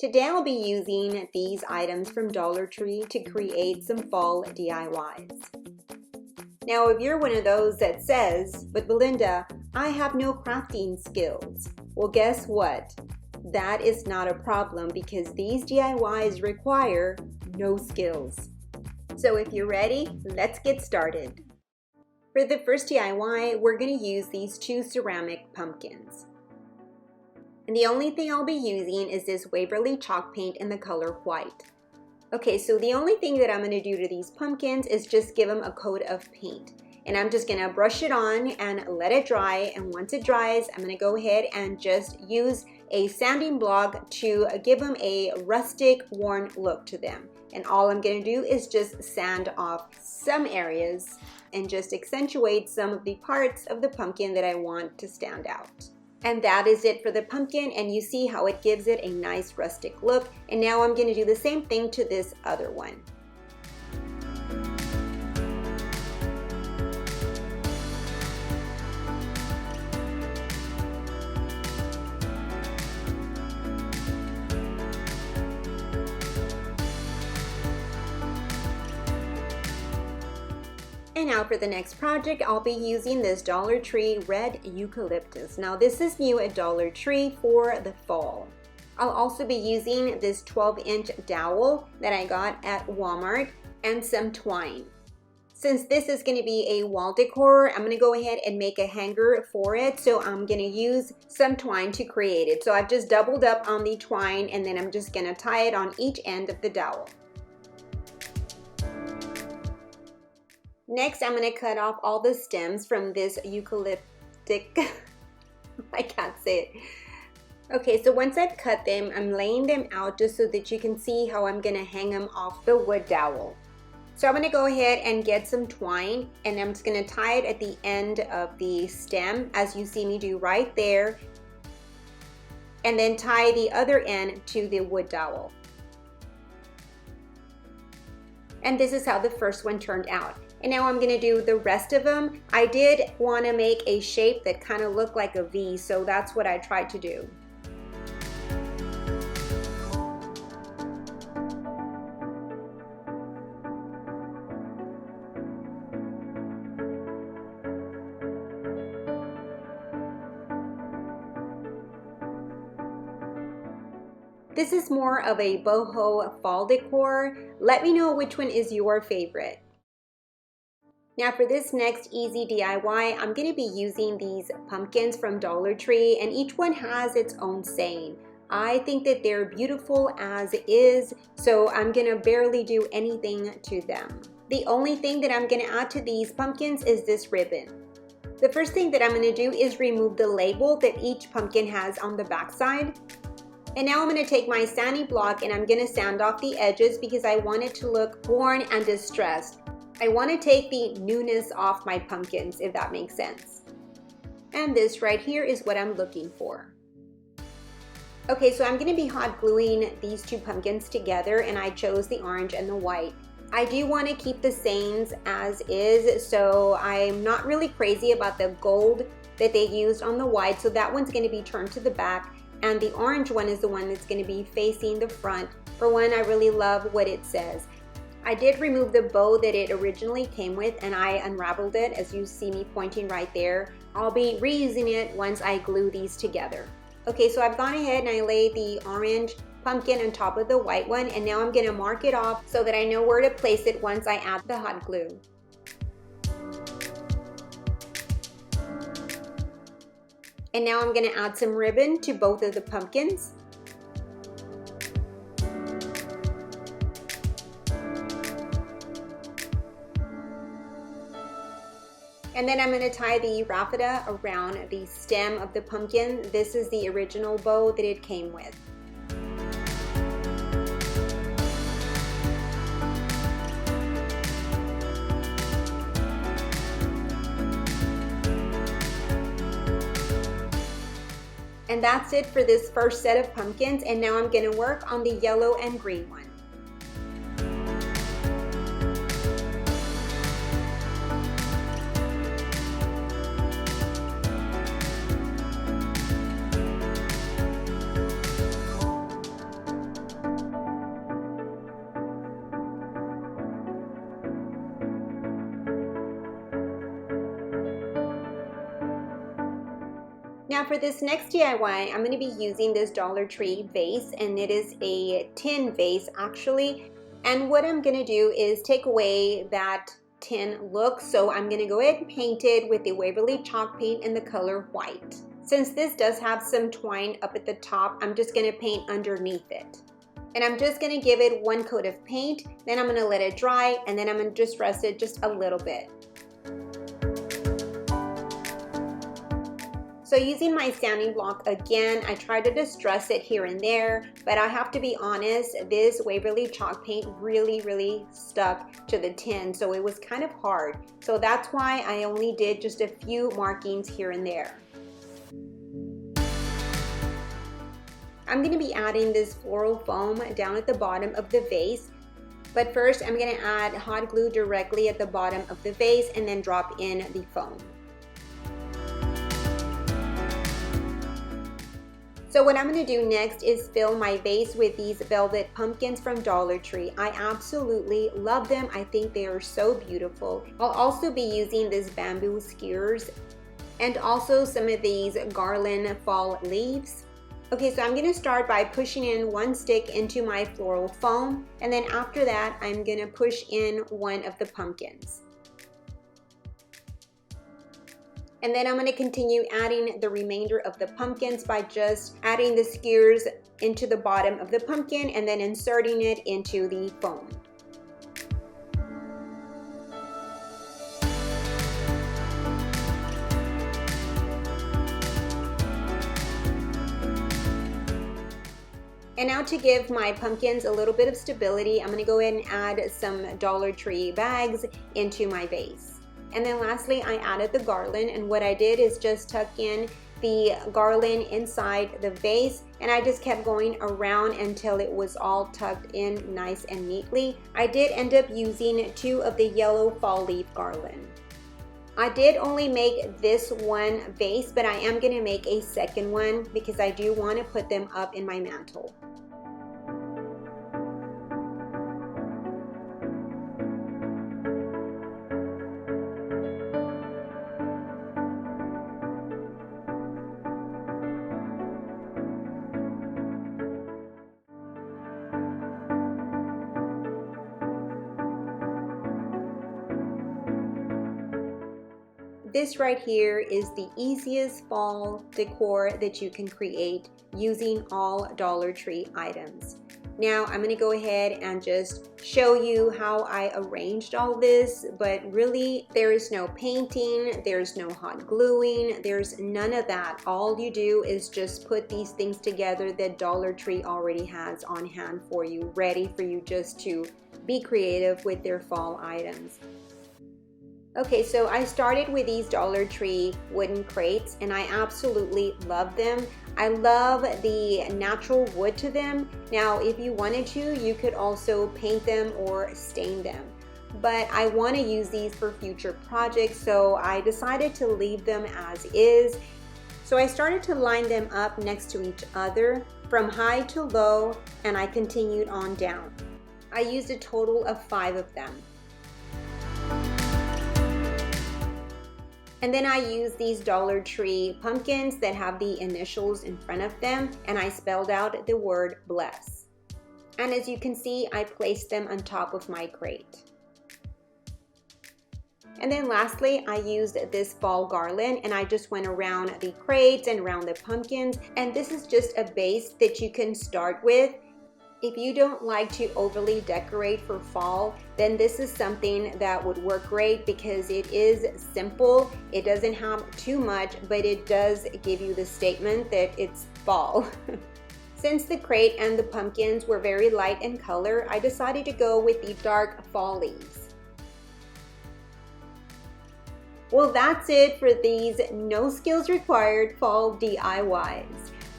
Today I'll be using these items from Dollar Tree to create some fall DIYs. Now if you're one of those that says, "But Belinda, I have no crafting skills," well guess what? That is not a problem because these DIYs require no skills. So if you're ready, let's get started. For the first DIY, we're going to use these two ceramic pumpkins. And the only thing I'll be using is this Waverly chalk paint in the color white. Okay, so the only thing that I'm going to do to these pumpkins is just give them a coat of paint. And I'm just going to brush it on and let it dry. And once it dries, I'm going to go ahead and just use a sanding block to give them a rustic, worn look to them. And all I'm going to do is just sand off some areas and just accentuate some of the parts of the pumpkin that I want to stand out. And that is it for the pumpkin, and you see how it gives it a nice rustic look. And now I'm going to do the same thing to this other one. And now for the next project, I'll be using this Dollar Tree red eucalyptus. Now this is new at Dollar Tree for the fall. I'll also be using this 12-inch dowel that I got at Walmart and some twine. Since this is going to be a wall decor, I'm going to go ahead and make a hanger for it. So I'm going to use some twine to create it. So I've just doubled up on the twine and then I'm just going to tie it on each end of the dowel. Next, I'm going to cut off all the stems from this eucalyptic, I can't say it. Okay, so once I've cut them, I'm laying them out just so that you can see how I'm going to hang them off the wood dowel. So I'm going to go ahead and get some twine and I'm just going to tie it at the end of the stem as you see me do right there. And then tie the other end to the wood dowel. And this is how the first one turned out. And now I'm going to do the rest of them. I did want to make a shape that kind of looked like a V, so that's what I tried to do. This is more of a boho fall decor. Let me know which one is your favorite. Now for this next easy DIY, I'm going to be using these pumpkins from Dollar Tree, and each one has its own saying. I think that they're beautiful as is, so I'm going to barely do anything to them. The only thing that I'm going to add to these pumpkins is this ribbon. The first thing that I'm going to do is remove the label that each pumpkin has on the back side. And now I'm going to take my sanding block and I'm going to sand off the edges because I want it to look worn and distressed. I want to take the newness off my pumpkins, if that makes sense. And this right here is what I'm looking for. Okay, so I'm going to be hot gluing these two pumpkins together and I chose the orange and the white. I do want to keep the sayings as is, so I'm not really crazy about the gold that they used on the white, so that one's going to be turned to the back. And the orange one is the one that's going to be facing the front. For one, I really love what it says. I did remove the bow that it originally came with and I unraveled it as you see me pointing right there. I'll be reusing it once I glue these together. Okay, so I've gone ahead and I laid the orange pumpkin on top of the white one and now I'm going to mark it off so that I know where to place it once I add the hot glue. And now I'm going to add some ribbon to both of the pumpkins. And then I'm going to tie the raffia around the stem of the pumpkin. This is the original bow that it came with. And that's it for this first set of pumpkins, and now I'm going to work on the yellow and green one. Now for this next DIY, I'm going to be using this Dollar Tree vase, and it is a tin vase actually. And what I'm going to do is take away that tin look, so I'm going to go ahead and paint it with the Waverly chalk paint in the color white. Since this does have some twine up at the top, I'm just going to paint underneath it. And I'm just going to give it one coat of paint, then I'm going to let it dry, and then I'm going to just rest it just a little bit. So using my sanding block again, I try to distress it here and there, but I have to be honest, this Waverly chalk paint really stuck to the tin, so it was kind of hard. So that's why I only did just a few markings here and there. I'm going to be adding this floral foam down at the bottom of the vase, but first I'm going to add hot glue directly at the bottom of the vase and then drop in the foam. So what I'm going to do next is fill my vase with these velvet pumpkins from Dollar Tree. I absolutely love them. I think they are so beautiful. I'll also be using this bamboo skewers and also some of these garland fall leaves. Okay, so I'm going to start by pushing in one stick into my floral foam, and then after that I'm going to push in one of the pumpkins. And then I'm going to continue adding the remainder of the pumpkins by just adding the skewers into the bottom of the pumpkin and then inserting it into the foam. And now to give my pumpkins a little bit of stability, I'm going to go ahead and add some Dollar Tree bags into my vase. And then lastly, I added the garland, and what I did is just tuck in the garland inside the vase, and I just kept going around until it was all tucked in nice and neatly. I did end up using 2 of the yellow fall leaf garland. I did only make this one vase, but I am going to make a second one because I do want to put them up in my mantle. This right here is the easiest fall decor that you can create using all Dollar Tree items. Now I'm going to go ahead and just show you how I arranged all this, but really there is no painting, there's no hot gluing, there's none of that. All you do is just put these things together that Dollar Tree already has on hand for you, ready for you just to be creative with their fall items. Okay, so I started with these Dollar Tree wooden crates and I absolutely love them. I love the natural wood to them. Now, if you wanted to, you could also paint them or stain them. But I want to use these for future projects, so I decided to leave them as is. So I started to line them up next to each other from high to low, and I continued on down. I used a total of 5 of them. And then I used these Dollar Tree pumpkins that have the initials in front of them, and I spelled out the word bless. And as you can see, I placed them on top of my crate. And then lastly, I used this fall garland and I just went around the crates and around the pumpkins. And this is just a base that you can start with. If you don't like to overly decorate for fall, then this is something that would work great because it is simple. It doesn't have too much, but it does give you the statement that it's fall. Since the crate and the pumpkins were very light in color, I decided to go with the dark fall leaves. Well, that's it for these no skills required fall DIYs.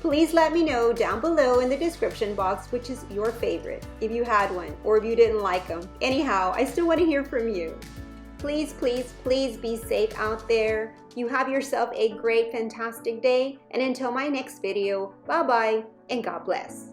Please let me know down below in the description box which is your favorite, if you had one or if you didn't like them. Anyhow, I still want to hear from you. Please, please, please be safe out there. You have yourself a great, fantastic day. And until my next video, bye-bye and God bless.